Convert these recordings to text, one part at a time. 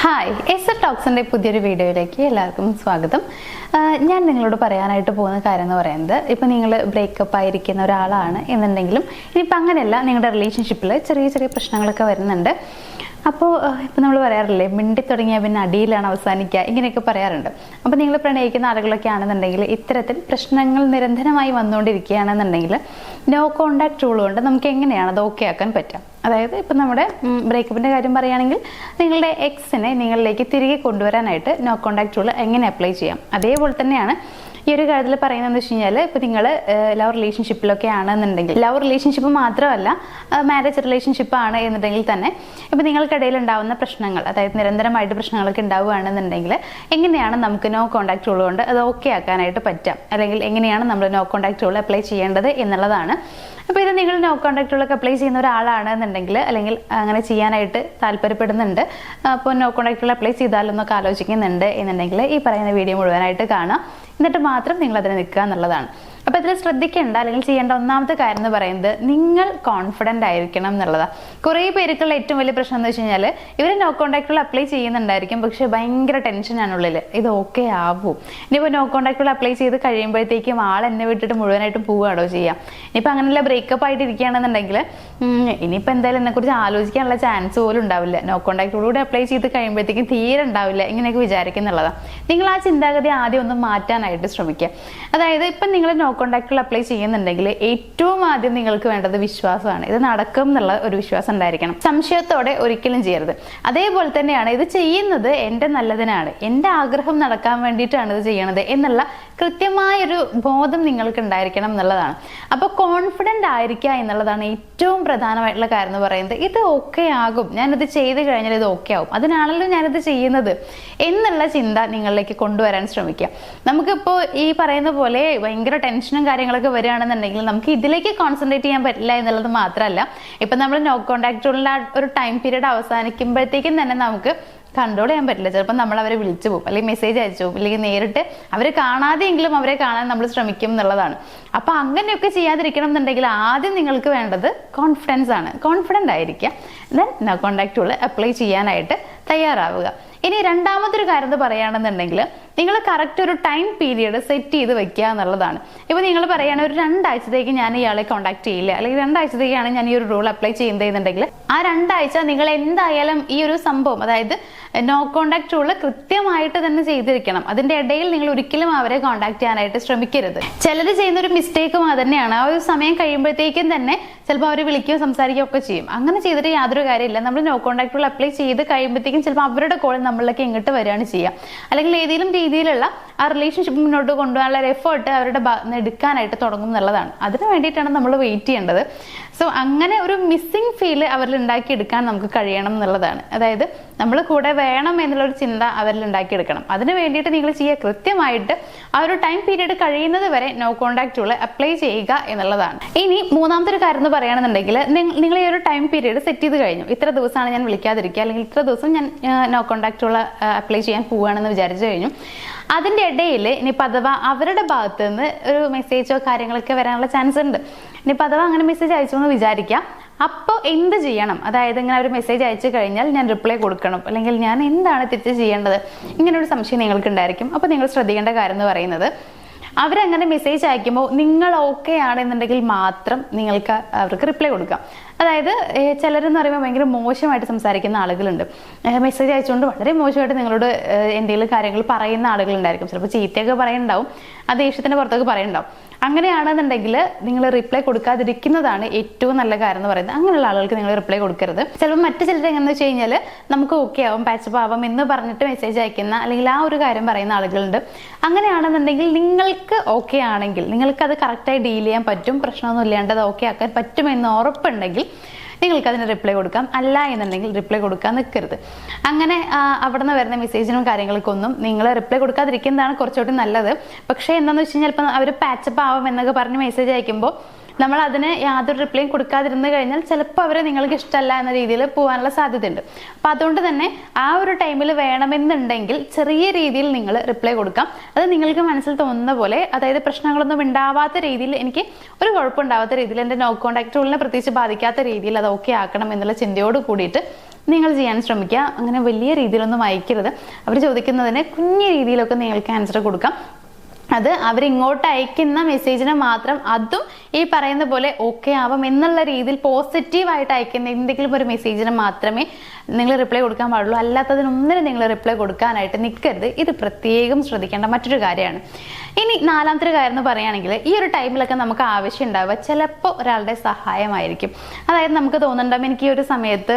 Hi S ടോക്സിൻ്റെ പുതിയൊരു വീഡിയോയിലേക്ക് എല്ലാവർക്കും സ്വാഗതം. ഞാൻ നിങ്ങളോട് പറയാനായിട്ട് പോകുന്ന കാര്യം എന്ന് പറയുന്നത്, ഇപ്പോൾ നിങ്ങൾ ബ്രേക്കപ്പ് ആയിരിക്കുന്ന ഒരാളാണ് എന്നുണ്ടെങ്കിലും ഇനിയിപ്പോൾ അങ്ങനെയല്ല, നിങ്ങളുടെ റിലേഷൻഷിപ്പിൽ ചെറിയ ചെറിയ പ്രശ്നങ്ങളൊക്കെ വരുന്നുണ്ട്. അപ്പോൾ ഇപ്പം നമ്മൾ പറയാറില്ലേ, മിണ്ടി തുടങ്ങിയാൽ പിന്നെ അടിയിലാണ് അവസാനിക്കുക, ഇങ്ങനെയൊക്കെ പറയാറുണ്ട്. അപ്പോൾ നിങ്ങൾ പ്രണയിക്കുന്ന ആളുകളൊക്കെ ആണെന്നുണ്ടെങ്കിൽ ഇത്തരത്തിൽ പ്രശ്നങ്ങൾ നിരന്തരമായി വന്നുകൊണ്ടിരിക്കുകയാണെന്നുണ്ടെങ്കിൽ നോ കോണ്ടാക്ട് റൂൾ കൊണ്ട് നമുക്ക് എങ്ങനെയാണ് അത് ഓക്കെ ആക്കാൻ പറ്റുക. അതായത് ഇപ്പം നമ്മുടെ ബ്രേക്കപ്പിൻ്റെ കാര്യം പറയുകയാണെങ്കിൽ, നിങ്ങളുടെ എക്സിനെ നിങ്ങളിലേക്ക് തിരികെ കൊണ്ടുവരാനായിട്ട് നോ കോണ്ടാക്ട് റൂൾ എങ്ങനെ അപ്ലൈ ചെയ്യാം. അതേപോലെ തന്നെയാണ് ഈ ഒരു കാര്യത്തിൽ പറയുന്നതെന്ന് വെച്ച് കഴിഞ്ഞാൽ, ഇപ്പോൾ നിങ്ങൾ ലവ് റിലേഷൻഷിപ്പിലൊക്കെ ആണെന്നുണ്ടെങ്കിൽ, ലവ് റിലേഷൻഷിപ്പ് മാത്രമല്ല മാരേജ് റിലേഷൻഷിപ്പ് ആണ് എന്നുണ്ടെങ്കിൽ തന്നെ, ഇപ്പോൾ നിങ്ങൾക്കിടയിൽ ഉണ്ടാകുന്ന പ്രശ്നങ്ങൾ, അതായത് നിരന്തരമായിട്ട് പ്രശ്നങ്ങളൊക്കെ ഉണ്ടാവുകയാണെന്നുണ്ടെങ്കിൽ എങ്ങനെയാണ് നമുക്ക് നോ കോണ്ടാക്ട് റൂൾ കൊണ്ട് അത് ഓക്കെ ആക്കാനായിട്ട് പറ്റാം, അല്ലെങ്കിൽ എങ്ങനെയാണ് നമ്മൾ നോ കോണ്ടാക്ട് റൂൾ അപ്ലൈ ചെയ്യേണ്ടത് എന്നുള്ളതാണ്. അപ്പോൾ ഇത് നിങ്ങൾ നോ കോണ്ടാക്ട് റൂളൊക്കെ അപ്ലൈ ചെയ്യുന്ന ഒരാളാണെന്നുണ്ടെങ്കിൽ, അല്ലെങ്കിൽ അങ്ങനെ ചെയ്യാനായിട്ട് താല്പര്യപ്പെടുന്നുണ്ട്, അപ്പോൾ നോ കോണ്ടാക്ട് റൂൾ അപ്ലൈ ചെയ്താലൊന്നൊക്കെ ആലോചിക്കുന്നുണ്ട് എന്നുണ്ടെങ്കിൽ ഈ പറയുന്ന വീഡിയോ മുഴുവനായിട്ട് കാണാം. എന്നിട്ട് മാത്രം നിങ്ങൾ അതിന് നിൽക്കുക എന്നുള്ളതാണ്. അപ്പോൾ ഇതിൽ ശ്രദ്ധിക്കേണ്ട അല്ലെങ്കിൽ ചെയ്യേണ്ട ഒന്നാമത്തെ കാര്യം എന്ന് പറയുന്നത്, നിങ്ങൾ കോൺഫിഡൻ്റ് ആയിരിക്കണം എന്നുള്ളതാണ്. കുറേ പേർക്കുള്ള ഏറ്റവും വലിയ പ്രശ്നം എന്ന് വെച്ച് കഴിഞ്ഞാൽ, ഇവർ നോ കോണ്ടാക്ടുകൾ അപ്ലൈ ചെയ്യുന്നുണ്ടായിരിക്കും, പക്ഷേ ഭയങ്കര ടെൻഷനാണുള്ളിൽ, ഇത് ഓക്കെ ആവും. ഇനിയിപ്പോൾ നോ കോണ്ടാക്ടുകൾ അപ്ലൈ ചെയ്ത് കഴിയുമ്പോഴത്തേക്കും എന്നെ വിട്ടിട്ട് മുഴുവനായിട്ടും പോവുകയാണോ ചെയ്യാം. ഇനിയിപ്പോൾ അങ്ങനെയുള്ള ബ്രേക്കപ്പ് ആയിട്ട് ഇരിക്കുകയാണെന്നുണ്ടെങ്കിൽ ഇനിയിപ്പോൾ എന്തായാലും എന്നെക്കുറിച്ച് ആലോചിക്കാനുള്ള ചാൻസ് പോലും ഉണ്ടാവില്ല, നോ കോണ്ടാക്ടുകളൂടെ അപ്ലൈ ചെയ്ത് കഴിയുമ്പോഴത്തേക്കും തീരെ ഉണ്ടാവില്ല, ഇങ്ങനെയൊക്കെ വിചാരിക്കുന്നുള്ളതാണ്. നിങ്ങൾ ആ ചിന്താഗതി ആദ്യം ഒന്ന് മാറ്റാനായിട്ട് ശ്രമിക്കുക. അതായത് ഇപ്പം നിങ്ങൾ നോ കോണ്ടാക്ടുകൾ അപ്ലൈ ചെയ്യുന്നുണ്ടെങ്കിൽ ഏറ്റവും ആദ്യം നിങ്ങൾക്ക് വേണ്ടത് വിശ്വാസമാണ്. ഇത് നടക്കും എന്നുള്ള ഒരു വിശ്വാസം ഉണ്ടായിരിക്കണം. സംശയത്തോടെ ഒരിക്കലും ചെയ്യരുത്. അതേപോലെ തന്നെയാണ്, ഇത് ചെയ്യുന്നത് എൻ്റെ നല്ലതിനാണ്, എൻ്റെ ആഗ്രഹം നടക്കാൻ വേണ്ടിയിട്ടാണ് ഇത് ചെയ്യണത് എന്നുള്ള കൃത്യമായൊരു ബോധം നിങ്ങൾക്ക് ഉണ്ടായിരിക്കണം എന്നുള്ളതാണ്. അപ്പോൾ കോൺഫിഡൻ്റ് ആയിരിക്കുക എന്നുള്ളതാണ് ഏറ്റവും പ്രധാനമായിട്ടുള്ള കാര്യം എന്ന് പറയുന്നത്. ഇത് ഓക്കെ ആകും, ഞാനിത് ചെയ്ത് കഴിഞ്ഞാൽ ഇത് ഓക്കെ ആവും, അതിനാണല്ലോ ഞാനിത് ചെയ്യുന്നത് എന്നുള്ള ചിന്ത നിങ്ങളിലേക്ക് കൊണ്ടുവരാൻ ശ്രമിക്കുക. നമുക്കിപ്പോൾ ഈ പറയുന്ന പോലെ ഭയങ്കര ടെൻഷനും കാര്യങ്ങളൊക്കെ വരികയാണെന്നുണ്ടെങ്കിൽ നമുക്ക് ഇതിലേക്ക് കോൺസെൻട്രേറ്റ് ചെയ്യാൻ പറ്റില്ല എന്നുള്ളത് മാത്രമല്ല, ഇപ്പം നമ്മൾ നോ കോണ്ടാക്ട് റൂളിൻ്റെ ഒരു ടൈം പീരീഡ് അവസാനിക്കുമ്പോഴത്തേക്കും തന്നെ നമുക്ക് കൺട്രോൾ ചെയ്യാൻ പറ്റില്ല. ചിലപ്പോൾ നമ്മൾ അവരെ വിളിച്ചു പോകും, അല്ലെങ്കിൽ മെസ്സേജ് അയച്ചു പോകും, അല്ലെങ്കിൽ നേരിട്ട് അവരെ കാണാതെയെങ്കിലും അവരെ കാണാൻ നമ്മൾ ശ്രമിക്കും എന്നുള്ളതാണ്. അപ്പോൾ അങ്ങനെയൊക്കെ ചെയ്യാതിരിക്കണം എന്നുണ്ടെങ്കിൽ ആദ്യം നിങ്ങൾക്ക് വേണ്ടത് കോൺഫിഡൻസ് ആണ്. കോൺഫിഡൻ്റ് ആയിരിക്കുക, then no contact rule apply ചെയ്യാനായിട്ട് തയ്യാറാവുക. ഇനി രണ്ടാമതൊരു കാര്യം എന്ന് പറയുകയാണെന്നുണ്ടെങ്കിൽ, നിങ്ങൾ കറക്റ്റ് ഒരു ടൈം പീരിയഡ് സെറ്റ് ചെയ്ത് വെക്കുക എന്നുള്ളതാണ്. ഇപ്പോൾ നിങ്ങൾ പറയുകയാണെങ്കിൽ ഒരു 2 ആഴ്ചത്തേക്ക് ഞാൻ ഇയാളെ കോൺടാക്ട് ചെയ്യില്ല, അല്ലെങ്കിൽ 2 ആഴ്ചത്തേക്കാണ് ഞാൻ ഈ ഒരു റൂൾ അപ്ലൈ ചെയ്യുന്നതെന്നുണ്ടെങ്കിൽ, ആ 2 ആഴ്ച നിങ്ങൾ എന്തായാലും ഈ ഒരു സംഭവം, അതായത് നോ കോണ്ടാക്ട് റൂൾ കൃത്യമായിട്ട് തന്നെ ചെയ്തിരിക്കണം. അതിൻ്റെ ഇടയിൽ നിങ്ങൾ ഒരിക്കലും അവരെ കോൺടാക്ട് ചെയ്യാനായിട്ട് ശ്രമിക്കരുത്. ചിലർ ചെയ്യുന്ന ഒരു മിസ്റ്റേക്കും അത് തന്നെയാണ്, ആ ഒരു സമയം കഴിയുമ്പോഴത്തേക്കും തന്നെ ചിലപ്പോൾ അവർ വിളിക്കുകയോ സംസാരിക്കുകയോ ഒക്കെ ചെയ്യും. അങ്ങനെ ചെയ്തിട്ട് യാതൊരു കാര്യമില്ല. നമ്മൾ നോ കോണ്ടാക്ട് റൂൾ അപ്ലൈ ചെയ്ത് കഴിയുമ്പോഴത്തേക്കും ചിലപ്പോൾ അവരുടെ കോൾ നമ്മളിലേക്ക് ഇങ്ങോട്ട് വരികയാണ് ചെയ്യുക, അല്ലെങ്കിൽ ഏതെങ്കിലും രീതിയിലുള്ള ആ റിലേഷൻഷിപ്പ് മുന്നോട്ട് കൊണ്ടുപോകാനുള്ള ഒരു എഫേർട്ട് അവരുടെ എടുക്കാനായിട്ട് തുടങ്ങും എന്നുള്ളതാണ്. അതിന് വേണ്ടിയിട്ടാണ് നമ്മൾ വെയിറ്റ് ചെയ്യേണ്ടത്. സോ അങ്ങനെ ഒരു മിസ്സിങ് ഫീല് അവരിൽ ഉണ്ടാക്കിയെടുക്കാൻ നമുക്ക് കഴിയണം എന്നുള്ളതാണ്. അതായത് നമ്മൾ കൂടെ വേണം എന്നുള്ളൊരു ചിന്ത അവരിൽ ഉണ്ടാക്കിയെടുക്കണം. അതിന് വേണ്ടിയിട്ട് നിങ്ങൾ ചെയ്യുക, കൃത്യമായിട്ട് ആ ഒരു ടൈം പീരീഡ് കഴിയുന്നത് വരെ നോ കോണ്ടാക്ട് റൂൾ അപ്ലൈ ചെയ്യുക എന്നുള്ളതാണ്. ഇനി മൂന്നാമത്തെ ഒരു കാര്യം എന്ന് പറയുകയാണെന്നുണ്ടെങ്കിൽ, നിങ്ങൾ ഈ ഒരു ടൈം പീരീഡ് സെറ്റ് ചെയ്ത് കഴിഞ്ഞു, ഇത്ര ദിവസമാണ് ഞാൻ വിളിക്കാതിരിക്കുക, അല്ലെങ്കിൽ ഇത്ര ദിവസം ഞാൻ നോ കോണ്ടാക്ട് റൂൾ അപ്ലൈ ചെയ്യാൻ പോവുകയാണെന്ന് വിചാരിച്ചു കഴിഞ്ഞു. അതിൻ്റെ ഇടയിൽ ഇനിയിപ്പോൾ അഥവാ അവരുടെ ഭാഗത്ത് നിന്ന് ഒരു മെസ്സേജോ കാര്യങ്ങളൊക്കെ വരാനുള്ള ചാൻസ് ഉണ്ട്. ഇനിയിപ്പോൾ അഥവാ അങ്ങനെ മെസ്സേജ് അയച്ചു എന്ന് വിചാരിക്കുക, അപ്പോൾ എന്ത് ചെയ്യണം? അതായത് ഇങ്ങനെ ഒരു മെസ്സേജ് അയച്ചു കഴിഞ്ഞാൽ ഞാൻ റിപ്ലൈ കൊടുക്കണം, അല്ലെങ്കിൽ ഞാൻ എന്താണ് തിരിച്ച് ചെയ്യേണ്ടത്, ഇങ്ങനെ ഒരു സംശയം നിങ്ങൾക്ക് ഉണ്ടായിരിക്കും. അപ്പോൾ നിങ്ങൾ ശ്രദ്ധിക്കേണ്ട കാര്യം എന്ന് പറയുന്നത്, അവരങ്ങനെ മെസ്സേജ് അയക്കുമ്പോൾ നിങ്ങൾ ഓക്കെ ആണെന്നുണ്ടെങ്കിൽ മാത്രം നിങ്ങൾക്ക് അവർക്ക് റിപ്ലൈ കൊടുക്കാം. അതായത് ചിലരെന്ന് പറയുമ്പോൾ ഭയങ്കര മോശമായിട്ട് സംസാരിക്കുന്ന ആളുകളുണ്ട്. മെസ്സേജ് അയച്ചുകൊണ്ട് വളരെ മോശമായിട്ട് നിങ്ങളോട് എന്തെങ്കിലും കാര്യങ്ങൾ പറയുന്ന ആളുകളുണ്ടായിരിക്കും. ചിലപ്പോൾ ചീത്തയൊക്കെ പറയുന്നുണ്ടാവും, ആ ദേഷ്യത്തിൻ്റെ പുറത്തൊക്കെ പറയുന്നുണ്ടാവും. അങ്ങനെയാണെന്നുണ്ടെങ്കിൽ നിങ്ങൾ റിപ്ലൈ കൊടുക്കാതിരിക്കുന്നതാണ് ഏറ്റവും നല്ല കാര്യം എന്ന് പറയുന്നത്. അങ്ങനെയുള്ള ആളുകൾക്ക് നിങ്ങൾ റിപ്ലൈ കൊടുക്കരുത്. ചിലപ്പോൾ മറ്റു ചിലർ എങ്ങനെയെന്ന് വെച്ച് കഴിഞ്ഞാൽ, നമുക്ക് ഓക്കെ ആവും, പാച്ചപ്പ് ആവാം എന്ന് പറഞ്ഞിട്ട് മെസ്സേജ് അയക്കുന്ന, അല്ലെങ്കിൽ ആ ഒരു കാര്യം പറയുന്ന ആളുകളുണ്ട്. അങ്ങനെയാണെന്നുണ്ടെങ്കിൽ നിങ്ങൾക്ക് ഓക്കെ ആണെങ്കിൽ, നിങ്ങൾക്കത് കറക്റ്റായി ഡീൽ ചെയ്യാൻ പറ്റും, പ്രശ്നമൊന്നും ഇല്ലാണ്ടത് ഓക്കെ ആക്കാൻ പറ്റുമെന്ന് ഉറപ്പുണ്ടെങ്കിൽ നിങ്ങൾക്ക് അതിന് റിപ്ലൈ കൊടുക്കാം. അല്ല എന്നുണ്ടെങ്കിൽ റിപ്ലൈ കൊടുക്കാൻ നിൽക്കരുത്. അങ്ങനെ അവിടെ നിന്ന് വരുന്ന മെസ്സേജിനും കാര്യങ്ങൾക്കൊന്നും നിങ്ങൾ റിപ്ലൈ കൊടുക്കാതിരിക്കുന്നതാണ് കുറച്ചുകൂടി നല്ലത്. പക്ഷേ എന്താണെന്ന് വെച്ച് കഴിഞ്ഞാൽ, ഇപ്പം അവർ പാച്ചപ്പ് ആവും എന്നൊക്കെ പറഞ്ഞ് മെസ്സേജ് അയക്കുമ്പോൾ നമ്മൾ അതിന് യാതൊരു റിപ്ലൈയും കൊടുക്കാതിരുന്നു കഴിഞ്ഞാൽ ചിലപ്പോൾ അവരെ നിങ്ങൾക്ക് ഇഷ്ടമല്ല എന്ന രീതിയിൽ പോകാനുള്ള സാധ്യതയുണ്ട്. അപ്പം അതുകൊണ്ട് തന്നെ ആ ഒരു ടൈമിൽ വേണമെന്നുണ്ടെങ്കിൽ ചെറിയ രീതിയിൽ നിങ്ങൾ റിപ്ലൈ കൊടുക്കാം. അത് നിങ്ങൾക്ക് മനസ്സിൽ തോന്നുന്ന പോലെ, അതായത് പ്രശ്നങ്ങളൊന്നും ഉണ്ടാവാത്ത രീതിയിൽ, എനിക്ക് ഒരു കുഴപ്പമുണ്ടാവാത്ത രീതിയിൽ, എൻ്റെ നോ കോണ്ടാക്ട് റൂളിനെ പ്രത്യേകിച്ച് ബാധിക്കാത്ത രീതിയിൽ അത് ഓക്കെ ആക്കണം എന്നുള്ള ചിന്തയോട് കൂടിയിട്ട് നിങ്ങൾ ചെയ്യാൻ ശ്രമിക്കുക. അങ്ങനെ വലിയ രീതിയിലൊന്നും അയക്കരുത്. അവർ ചോദിക്കുന്നതിന് കുഞ്ഞു രീതിയിലൊക്കെ നിങ്ങൾക്ക് ആൻസർ കൊടുക്കാം. അത് അവരിങ്ങോട്ട് അയക്കുന്ന മെസ്സേജിനെ മാത്രം, അതും ഈ പറയുന്ന പോലെ ഓക്കെ ആവാം എന്നുള്ള രീതിയിൽ പോസിറ്റീവായിട്ട് അയക്കുന്ന എന്തെങ്കിലും ഒരു മെസ്സേജിന് മാത്രമേ നിങ്ങൾ റിപ്ലൈ കൊടുക്കാൻ പാടുള്ളൂ. അല്ലാത്തതിനൊന്നിനും നിങ്ങൾ റിപ്ലൈ കൊടുക്കാനായിട്ട് നിൽക്കരുത്. ഇത് പ്രത്യേകം ശ്രദ്ധിക്കേണ്ട മറ്റൊരു കാര്യമാണ്. ഇനി നാലാമത്തെ കാര്യം എന്ന് പറയുകയാണെങ്കിൽ, ഈ ഒരു ടൈമിലൊക്കെ നമുക്ക് ആവശ്യം ഉണ്ടാവുക ചിലപ്പോൾ ഒരാളുടെ സഹായമായിരിക്കും. അതായത് നമുക്ക് തോന്നുന്നുണ്ടാവും, എനിക്ക് ഈ ഒരു സമയത്ത്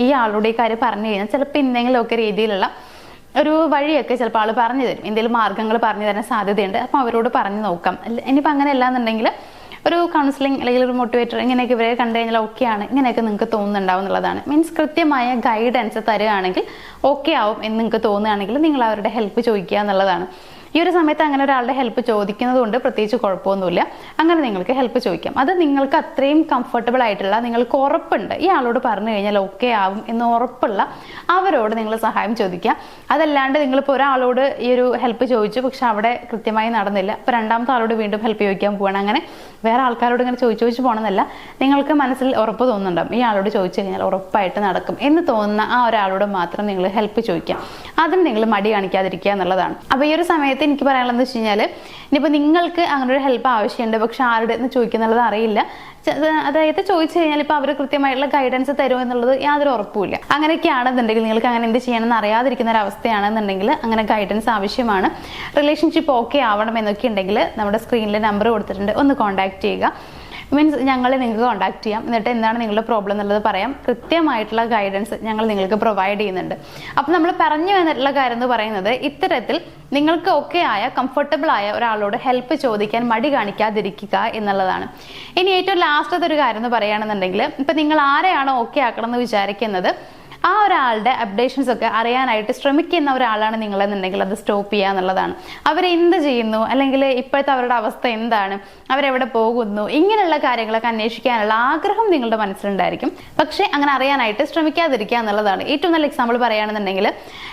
ഈ ആളോട് ഈ കാര്യം പറഞ്ഞു കഴിഞ്ഞാൽ ചിലപ്പോൾ എന്തെങ്കിലുമൊക്കെ രീതിയിലുള്ള ഒരു വഴിയൊക്കെ ചിലപ്പോൾ ആൾ പറഞ്ഞു തരും, എന്തെങ്കിലും മാർഗ്ഗങ്ങൾ പറഞ്ഞു തരാൻ സാധ്യതയുണ്ട്. അപ്പം അവരോട് പറഞ്ഞു നോക്കാം. ഇനിയിപ്പോൾ അങ്ങനെ അല്ലാന്നുണ്ടെങ്കിൽ ഒരു കൗൺസിലിംഗ് അല്ലെങ്കിൽ ഒരു മോട്ടിവേറ്റർ ഇങ്ങനെയൊക്കെ ഇവരെ കണ്ടു കഴിഞ്ഞാൽ ഓക്കെയാണ്, ഇങ്ങനെയൊക്കെ നിങ്ങൾക്ക് തോന്നുന്നുണ്ടാവും എന്നുള്ളതാണ്. മീൻസ് കൃത്യമായ ഗൈഡൻസ് തരികയാണെങ്കിൽ ഓക്കെ ആവും എന്ന് നിങ്ങൾക്ക് തോന്നുകയാണെങ്കിൽ നിങ്ങൾ അവരുടെ ഹെൽപ്പ് ചോദിക്കുക എന്നുള്ളതാണ്. ഈ ഒരു സമയത്ത് അങ്ങനെ ഒരാളുടെ ഹെൽപ്പ് ചോദിക്കുന്നത് കൊണ്ട് പ്രത്യേകിച്ച് കുഴപ്പമൊന്നുമില്ല. അങ്ങനെ നിങ്ങൾക്ക് ഹെൽപ്പ് ചോദിക്കാം. അത് നിങ്ങൾക്ക് അത്രയും കംഫർട്ടബിൾ ആയിട്ടുള്ള, നിങ്ങൾക്ക് ഉറപ്പുണ്ട് ഈ ആളോട് പറഞ്ഞു കഴിഞ്ഞാൽ ഓക്കെ ആവും എന്ന് ഉറപ്പുള്ള അവരോട് നിങ്ങൾ സഹായം ചോദിക്കുക. അതല്ലാണ്ട് നിങ്ങളിപ്പോൾ ഒരാളോട് ഈ ഒരു ഹെൽപ്പ് ചോദിച്ചു, പക്ഷെ അവിടെ കൃത്യമായി നടന്നില്ല, അപ്പോൾ രണ്ടാമത്തെ ആളോട് വീണ്ടും ഹെൽപ്പ് ചോദിക്കാൻ പോവാണ്. അങ്ങനെ വേറെ ആൾക്കാരോട് ഇങ്ങനെ ചോദിച്ചു പോകണമെന്നല്ല. നിങ്ങൾക്ക് മനസ്സിൽ ഉറപ്പ് തോന്നുന്നുണ്ടാവും ഈ ആളോട് ചോദിച്ചു കഴിഞ്ഞാൽ ഉറപ്പായിട്ട് നടക്കും എന്ന് തോന്നുന്ന ആ ഒരാളോട് മാത്രം നിങ്ങൾ ഹെൽപ്പ് ചോദിക്കാം. അതിന് നിങ്ങൾ മടി കാണിക്കാതിരിക്കുക എന്നുള്ളതാണ്. അപ്പോൾ ഈ ഒരു സമയത്ത് എനിക്ക് പറയാനുള്ളത് വെച്ച് കഴിഞ്ഞാൽ, ഇനിയിപ്പോൾ നിങ്ങൾക്ക് അങ്ങനെ ഒരു ഹെൽപ്പ് ആവശ്യമുണ്ട്, പക്ഷെ ആരുടെ നിന്ന് ചോദിക്കുന്നുള്ളത് അറിയില്ല. അതായത് ചോദിച്ചു കഴിഞ്ഞാൽ ഇപ്പോൾ അവർ കൃത്യമായിട്ടുള്ള ഗൈഡൻസ് തരുമോ എന്നുള്ളത് യാതൊരു ഉറപ്പുമില്ല. അങ്ങനെയൊക്കെയാണെന്നുണ്ടെങ്കിൽ, നിങ്ങൾക്ക് അങ്ങനെ എന്ത് ചെയ്യണമെന്ന് അറിയാതിരിക്കുന്ന ഒരു അവസ്ഥയാണെന്നുണ്ടെങ്കിൽ അങ്ങനെ ഗൈഡൻസ് ആവശ്യമാണ്. റിലേഷൻഷിപ്പ് ഓക്കെ ആവണം എന്നൊക്കെ ഉണ്ടെങ്കിൽ നമ്മുടെ സ്ക്രീനിൽ നമ്പർ കൊടുത്തിട്ടുണ്ട്, ഒന്ന് കോൺടാക്ട് ചെയ്യുക. മീൻസ് ഞങ്ങളെ നിങ്ങൾക്ക് കോൺടാക്ട് ചെയ്യാം. എന്നിട്ട് എന്താണ് നിങ്ങളുടെ പ്രോബ്ലം എന്നുള്ളത് പറയാം. കൃത്യമായിട്ടുള്ള ഗൈഡൻസ് ഞങ്ങൾ നിങ്ങൾക്ക് പ്രൊവൈഡ് ചെയ്യുന്നുണ്ട്. അപ്പം നമ്മൾ പറഞ്ഞു വന്നിട്ടുള്ള കാര്യം എന്ന് പറയുന്നത്, ഇത്തരത്തിൽ നിങ്ങൾക്ക് ഓക്കെ ആയ, കംഫർട്ടബിൾ ആയ ഒരാളോട് ഹെൽപ്പ് ചോദിക്കാൻ മടി കാണിക്കാതിരിക്കുക എന്നുള്ളതാണ്. ഇനി ഏറ്റവും ലാസ്റ്റത്തെ ഒരു കാര്യം എന്ന് പറയുകയാണെന്നുണ്ടെങ്കിൽ, ഇപ്പം നിങ്ങൾ ആരെയാണോ ഓക്കെ ആക്കണം എന്ന് വിചാരിക്കുന്നത് ആ ഒരാളുടെ അപ്ഡേഷൻസ് ഒക്കെ അറിയാനായിട്ട് ശ്രമിക്കുന്ന ഒരാളാണ് നിങ്ങളെന്നുണ്ടെങ്കിൽ അത് സ്റ്റോപ്പ് ചെയ്യുക എന്നുള്ളതാണ്. അവരെന്ത് ചെയ്യുന്നു, അല്ലെങ്കിൽ ഇപ്പോഴത്തെ അവരുടെ അവസ്ഥ എന്താണ്, അവരെവിടെ പോകുന്നു, ഇങ്ങനെയുള്ള കാര്യങ്ങളൊക്കെ അന്വേഷിക്കാനുള്ള ആഗ്രഹം നിങ്ങളുടെ മനസ്സിലുണ്ടായിരിക്കും. പക്ഷെ അങ്ങനെ അറിയാനായിട്ട് ശ്രമിക്കാതിരിക്കുക എന്നുള്ളതാണ്. ഏറ്റവും നല്ല എക്സാമ്പിൾ പറയുകയാണെന്നുണ്ടെങ്കിൽ,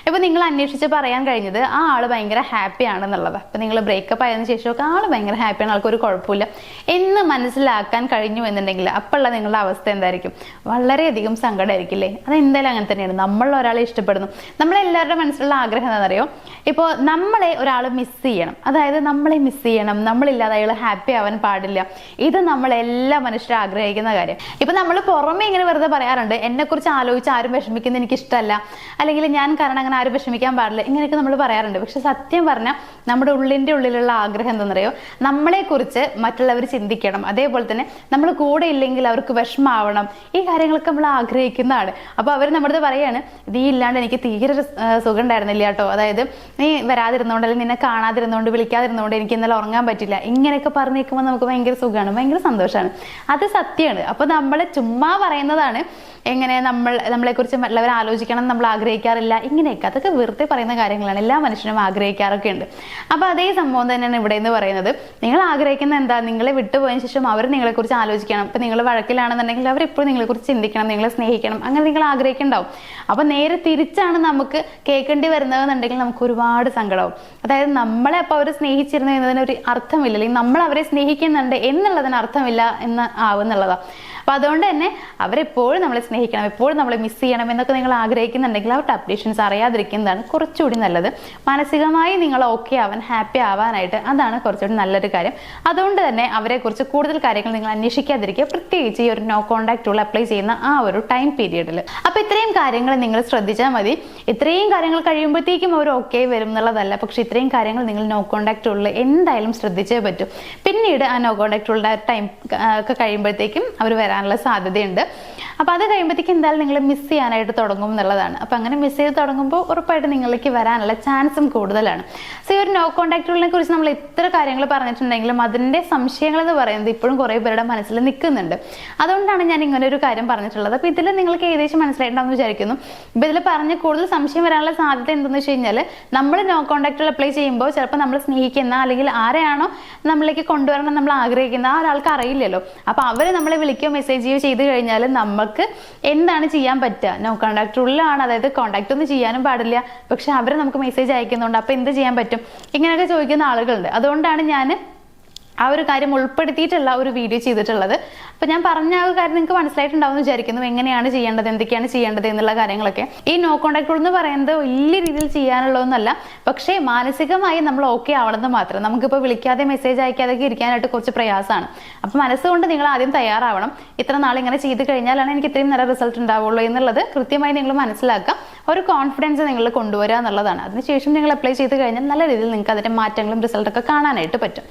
ഇപ്പൊ നിങ്ങൾ അന്വേഷിച്ച് പറയാൻ കഴിഞ്ഞത് ആ ആള് ഭയങ്കര ഹാപ്പി ആണെന്നുള്ളത്. ഇപ്പൊ നിങ്ങൾ ബ്രേക്കപ്പ് ആയതിനു ശേഷമൊക്കെ ആള് ഭയങ്കര ഹാപ്പിയാണ്, ആൾക്കൊരു കുഴപ്പമില്ല എന്ന് മനസ്സിലാക്കാൻ കഴിഞ്ഞു എന്നുണ്ടെങ്കിൽ അപ്പോഴുള്ള നിങ്ങളുടെ അവസ്ഥ എന്തായിരിക്കും? വളരെയധികം സങ്കടമായിരിക്കില്ലേ? അതെന്തായാലും അങ്ങനെ തന്നെയാണ്. നമ്മൾ ഒരാളെ ഇഷ്ടപ്പെടുന്നു, നമ്മളെല്ലാവരുടെ മനസ്സിലുള്ള ആഗ്രഹം എന്താണെന്നറിയോ? ഇപ്പോൾ നമ്മളെ ഒരാൾ മിസ് ചെയ്യണം, അതായത് നമ്മളെ മിസ് ചെയ്യണം, നമ്മളില്ലാതെ അയാൾ ഹാപ്പി ആവാൻ പാടില്ല. ഇത് നമ്മളെല്ലാ മനുഷ്യരും ആഗ്രഹിക്കുന്ന കാര്യം. ഇപ്പൊ നമ്മൾ പുറമെ ഇങ്ങനെ വെറുതെ പറയാറുണ്ട്, എന്നെ കുറിച്ച് ആലോചിച്ച് ആരും വിഷമിക്കുന്ന എനിക്ക് ഇഷ്ടമല്ല, അല്ലെങ്കിൽ ഞാൻ കാരണം അങ്ങനെ ആരും വിഷമിക്കാൻ പാടില്ല, ഇങ്ങനെയൊക്കെ നമ്മൾ പറയാറുണ്ട്. പക്ഷെ സത്യം പറഞ്ഞാൽ നമ്മുടെ ഉള്ളിലുള്ള ആഗ്രഹം എന്താണെന്നറിയോ? നമ്മളെ കുറിച്ച് മറ്റുള്ളവർ ചിന്തിക്കണം, അതേപോലെ തന്നെ നമ്മൾ കൂടെ ഇല്ലെങ്കിൽ അവർക്ക് വിഷമാവണം. ഈ കാര്യങ്ങളൊക്കെ നമ്മൾ ആഗ്രഹിക്കുന്നതാണ്. അപ്പൊ അവർ നമ്മുടെ പറയാണ്, നീ ഇല്ലാണ്ട് എനിക്ക് തീരെ സുഖം ഉണ്ടായിരുന്നില്ല കേട്ടോ, അതായത് നീ വരാതിരുന്നോണ്ട്, അല്ലെങ്കിൽ നിന്നെ കാണാതിരുന്നോണ്ട്, വിളിക്കാതിരുന്നോണ്ട് എനിക്ക് ഇന്നലെ ഉറങ്ങാൻ പറ്റില്ല, ഇങ്ങനെയൊക്കെ പറഞ്ഞേക്കുമ്പോൾ നമുക്ക് ഭയങ്കര സുഖമാണ്, ഭയങ്കര സന്തോഷമാണ്. അത് സത്യമാണ്. അപ്പൊ നമ്മൾ ചുമ്മാ പറയുന്നതാണ്. എങ്ങനെ നമ്മളെ കുറിച്ച് മറ്റുള്ളവർ ആലോചിക്കണം നമ്മൾ ആഗ്രഹിക്കാറില്ല, ഇങ്ങനെയൊക്കെ അതൊക്കെ വെറുതെ പറയുന്ന കാര്യങ്ങളാണ്. എല്ലാ മനുഷ്യനും ആഗ്രഹിക്കാറൊക്കെ ഉണ്ട്. അപ്പൊ അതേ സംഭവം തന്നെയാണ് ഇവിടെ എന്ന് പറയുന്നത്. നിങ്ങൾ ആഗ്രഹിക്കുന്ന എന്താ? നിങ്ങളെ വിട്ടുപോയതിനു ശേഷം അവർ നിങ്ങളെ കുറിച്ച് ആലോചിക്കണം. ഇപ്പൊ നിങ്ങൾ വഴക്കിലാണെന്നുണ്ടെങ്കിൽ അവരെപ്പോഴും നിങ്ങളെ കുറിച്ച് ചിന്തിക്കണം, നിങ്ങളെ സ്നേഹിക്കണം, അങ്ങനെ നിങ്ങൾ ആഗ്രഹിക്കുന്നുണ്ടാവും. അപ്പൊ നേരെ തിരിച്ചാണ് നമുക്ക് കേൾക്കേണ്ടി വരുന്നതെന്നുണ്ടെങ്കിൽ നമുക്ക് ഒരുപാട് സങ്കടമാവും. അതായത് നമ്മളെ അപ്പൊ അവർ സ്നേഹിച്ചിരുന്നു എന്നതിനൊരു അർത്ഥമില്ല, അല്ലെങ്കിൽ നമ്മൾ അവരെ സ്നേഹിക്കുന്നുണ്ട് എന്നുള്ളതിന് അർത്ഥമില്ല എന്ന് ആവുന്നുള്ളതാണ്. അപ്പൊ അതുകൊണ്ട് തന്നെ അവരെപ്പോഴും നമ്മളെ സ്നേഹിക്കണം, എപ്പോഴും നമ്മളെ മിസ് ചെയ്യണം എന്നൊക്കെ നിങ്ങൾ ആഗ്രഹിക്കുന്നുണ്ടെങ്കിൽ അവരുടെ അപ്ഡേഷൻസ് അറിയാതിരിക്കുന്നതാണ് കുറച്ചുകൂടി നല്ലത്. മാനസികമായി നിങ്ങൾ ഓക്കെ ആവാൻ, ഹാപ്പി ആവാനായിട്ട് അതാണ് കുറച്ചുകൂടി നല്ലൊരു കാര്യം. അതുകൊണ്ട് തന്നെ അവരെ കുറിച്ച് കൂടുതൽ കാര്യങ്ങൾ നിങ്ങൾ അന്വേഷിക്കാതിരിക്കുക, പ്രത്യേകിച്ച് ഈ ഒരു നോ കോൺടാക്ട് റൂൾ അപ്ലൈ ചെയ്യുന്ന ആ ഒരു ടൈം പീരീഡിൽ. അപ്പൊ ഇത്രയും കാര്യങ്ങൾ നിങ്ങൾ ശ്രദ്ധിച്ചാൽ മതി. ഇത്രയും കാര്യങ്ങൾ കഴിയുമ്പോഴത്തേക്കും അവർ ഓക്കെ വരും എന്നുള്ളതല്ല, പക്ഷെ ഇത്രയും കാര്യങ്ങൾ നിങ്ങൾ നോ കോൺടാക്ട് റൂളിൽ എന്തായാലും ശ്രദ്ധിച്ചേ പറ്റും. പിന്നീട് ആ നോ കോൺടാക്ട് റൂളിന്റെ ടൈം ഒക്കെ കഴിയുമ്പോഴത്തേക്കും അവർ വരാനുള്ള സാധ്യതയുണ്ട്. അപ്പൊ അത് കഴിയുമ്പോഴത്തേക്കും എന്തായാലും നിങ്ങൾ മിസ് ചെയ്യാനായിട്ട് തുടങ്ങും എന്നുള്ളതാണ്. അപ്പൊ അങ്ങനെ മിസ് ചെയ്ത് തുടങ്ങുമ്പോൾ ഉറപ്പായിട്ട് നിങ്ങളിലേക്ക് വരാനുള്ള ചാൻസും കൂടുതലാണ്. സോ ഈ ഒരു നോ കോൺടാക്ട് റൂളിനെ കുറിച്ച് നമ്മൾ എത്ര കാര്യങ്ങൾ പറഞ്ഞിട്ടുണ്ടെങ്കിലും അതിന്റെ സംശയങ്ങൾ എന്ന് പറയുന്നത് ഇപ്പോഴും കുറെ പേരുടെ മനസ്സിൽ നിൽക്കുന്നുണ്ട്. അതുകൊണ്ടാണ് ഞാൻ ഇങ്ങനെ ഒരു കാര്യം പറഞ്ഞിട്ടുള്ളത്. അപ്പൊ ഇതിൽ നിങ്ങൾക്ക് ഏകദേശം മനസ്സിലായിട്ടുണ്ടാവും വിചാരിക്കുന്നു. ഇപ്പൊ ഇതിൽ പറഞ്ഞ് കൂടുതൽ സംശയം വരാനുള്ള സാധ്യത എന്തെന്ന് വെച്ച് കഴിഞ്ഞാൽ, നമ്മൾ നോ കോൺടാക്ട് റൂൾ അപ്ലൈ ചെയ്യുമ്പോൾ ചിലപ്പോൾ നമ്മൾ സ്നേഹിക്കുന്ന അല്ലെങ്കിൽ ആരെയാണോ നമ്മളിലേക്ക് കൊണ്ടുവരണം നമ്മൾ ആഗ്രഹിക്കുന്ന ആ ഒരാൾക്ക് അറിയില്ലല്ലോ. അപ്പൊ അവര് നമ്മളെ വിളിക്കുകയോ മെസ്സേജ് ചെയ്യുകയോ ചെയ്ത് കഴിഞ്ഞാൽ നമുക്ക് എന്താണ് ചെയ്യാൻ പറ്റുക? നോ കോൺടാക്ട് റൂളിലാണ്, അതായത് കോൺടാക്ട് ഒന്നും ചെയ്യാനും പാടില്ല, പക്ഷെ അവർ നമുക്ക് മെസ്സേജ് അയക്കുന്നുണ്ട്, അപ്പൊ എന്ത് ചെയ്യാൻ പറ്റും? ഇങ്ങനെയൊക്കെ ചോദിക്കുന്ന ആളുകളുണ്ട്. അതുകൊണ്ടാണ് ഞാൻ ആ ഒരു കാര്യം ഉൾപ്പെടുത്തിയിട്ടുള്ള ഒരു വീഡിയോ ചെയ്തിട്ടുള്ളത്. അപ്പോൾ ഞാൻ പറഞ്ഞ ആ ഒരു കാര്യം നിങ്ങൾക്ക് മനസ്സിലായിട്ടുണ്ടാവുമെന്ന് വിചാരിക്കുന്നു. എങ്ങനെയാണ് ചെയ്യേണ്ടത്, എന്തൊക്കെയാണ് ചെയ്യേണ്ടത് എന്നുള്ള കാര്യങ്ങളൊക്കെ. ഈ നോ കോൺടാക്ട് റൂൾ എന്ന് പറയുന്നത് വലിയ രീതിയിൽ ചെയ്യാനുള്ളതൊന്നുമല്ല, പക്ഷേ മാനസികമായി നമ്മൾ ഓക്കെ ആവണമെന്ന് മാത്രം. നമുക്കിപ്പോൾ വിളിക്കാതെ മെസ്സേജ് അയക്കാതെ ഇരിക്കാനായിട്ട് കുറച്ച് പ്രയാസമാണ്. അപ്പോൾ മനസ്സുകൊണ്ട് നിങ്ങൾ ആദ്യം തയ്യാറാവണം. ഇത്ര നാൾ ഇങ്ങനെ ചെയ്ത് കഴിഞ്ഞാലാണ് എനിക്ക് ഇത്രയും നല്ല റിസൾട്ട് ഉണ്ടാവുള്ളൂ എന്നുള്ളത് കൃത്യമായി നിങ്ങൾ മനസ്സിലാക്കുക. ഒരു കോൺഫിഡൻസ് നിങ്ങൾ കൊണ്ടുവരിക എന്നുള്ളതാണ്. അതിനുശേഷം നിങ്ങൾ അപ്ലൈ ചെയ്ത് കഴിഞ്ഞാൽ നല്ല രീതിയിൽ നിങ്ങൾക്ക് അതിൻ്റെ മാറ്റങ്ങളും റിസൾട്ടൊക്കെ കാണാനായിട്ട് പറ്റും.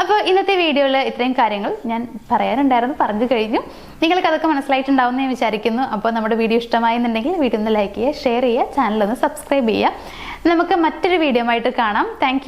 അപ്പോൾ ഇന്നത്തെ വീഡിയോയിൽ ഇത്രയും കാര്യങ്ങൾ ഞാൻ പറയാനുണ്ടായിരുന്നു, പറഞ്ഞു കഴിഞ്ഞു. നിങ്ങൾക്ക് അതൊക്കെ മനസ്സിലായിട്ടുണ്ടാവും എന്ന് ഞാൻ വിചാരിക്കുന്നു. അപ്പോൾ നമ്മുടെ വീഡിയോ ഇഷ്ടമായെന്നുണ്ടെങ്കിൽ വീഡിയോ ഒന്ന് ലൈക്ക് ചെയ്യുക, ഷെയർ ചെയ്യുക, ചാനൽ ഒന്ന് സബ്സ്ക്രൈബ് ചെയ്യുക. നമുക്ക് മറ്റൊരു വീഡിയോ ആയിട്ട് കാണാം. താങ്ക്